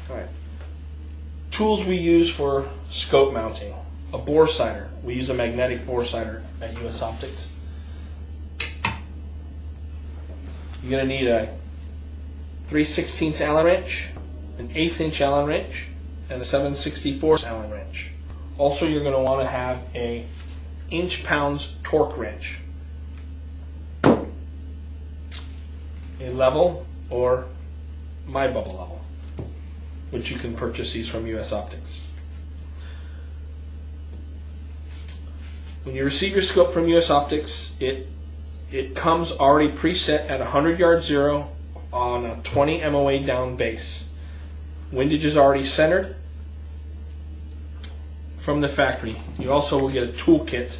Alright. Tools we use for scope mounting. A bore sighter. We use a magnetic bore sighter at U.S. Optics. You're going to need a 3/16 Allen wrench, an 1/8 inch Allen wrench, and a 7/64 Allen wrench. Also, you're going to want to have a inch-pounds torque wrench, a level or my bubble level, which you can purchase these from U.S. Optics. When you receive your scope from U.S. Optics, it comes already preset at 100 yard zero on a 20 MOA down base. Windage is already centered from the factory. You also will get a toolkit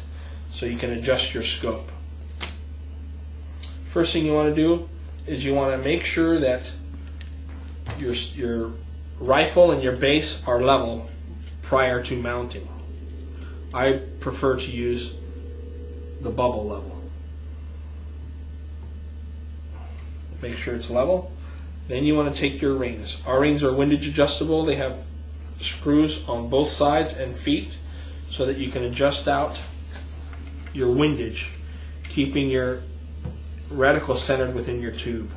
so you can adjust your scope. First thing you want to do is you want to make sure that your rifle and your base are level prior to mounting. I prefer to use the bubble level. Make sure it's level. Then you want to take your rings. Our rings are windage adjustable. They have screws on both sides and feet so that you can adjust out your windage, keeping your reticle centered within your tube.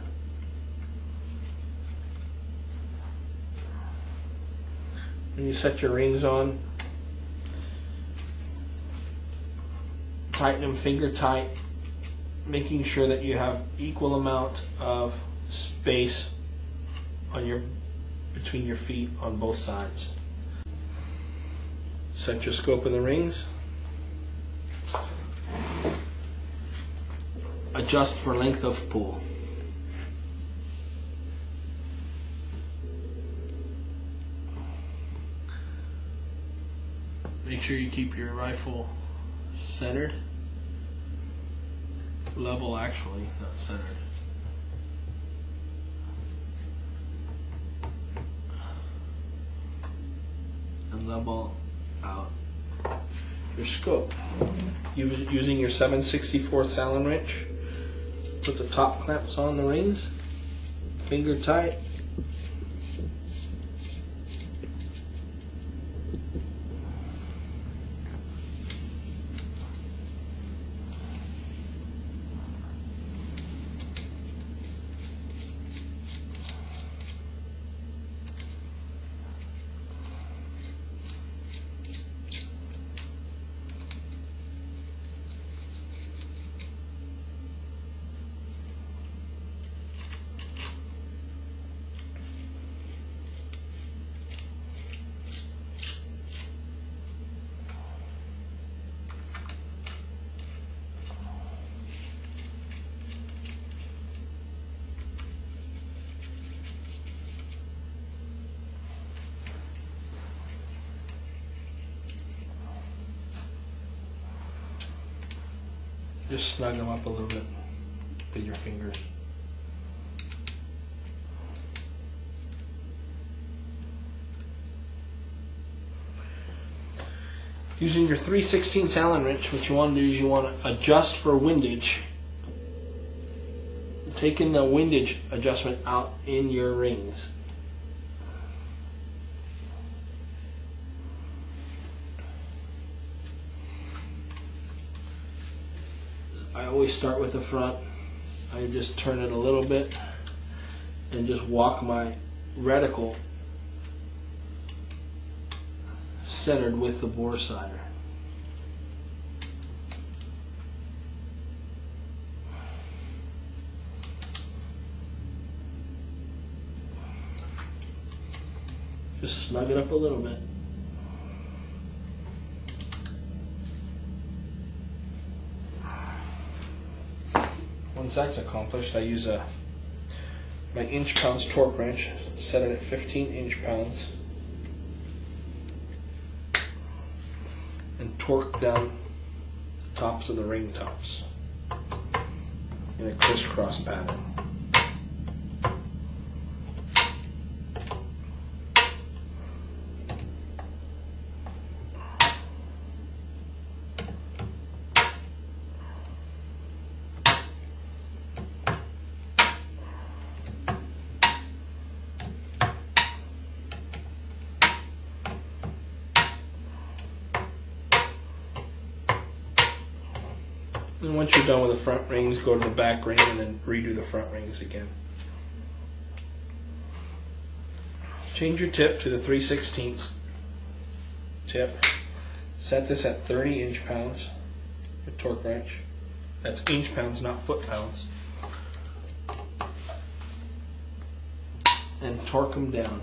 When you set your rings on, tighten them finger tight, making sure that you have equal amount of space on between your feet on both sides. Set your scope in the rings. Adjust for length of pull. Make sure you keep your rifle centered. Level, actually, not centered. And level out your scope. Using your 7/64 Allen wrench, put the top clamps on the rings, finger tight. Just snug them up a little bit with your fingers. Using your 3/16 Allen wrench, what you want to do is you want to adjust for windage. Taking the windage adjustment out in your rings. I always start with the front. I just turn it a little bit and just walk my reticle centered with the bore sighter. Just snug it up a little bit. Once that's accomplished, I use my inch-pounds torque wrench, set it at 15 inch-pounds, and torque down the tops of the ring tops in a crisscross pattern. And once you're done with the front rings, go to the back ring and then redo the front rings again. Change your tip to the 3/16 tip. Set this at 30 inch-pounds, the torque wrench. That's inch-pounds, not foot-pounds. And torque them down.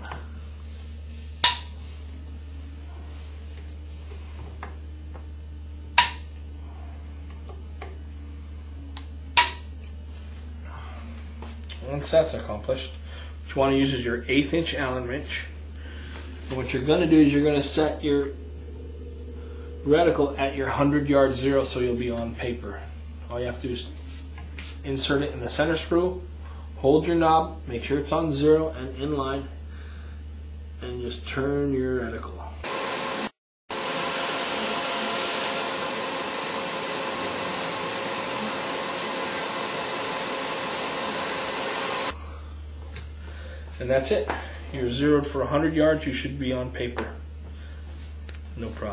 Once that's accomplished, what you want to use is your 1/8 inch Allen wrench. And what you're going to do is you're going to set your reticle at your 100-yard zero so you'll be on paper. All you have to do is insert it in the center screw, hold your knob, make sure it's on 0 and in line, and just turn your reticle. And that's it. You're zeroed for 100 yards. You should be on paper. No problem.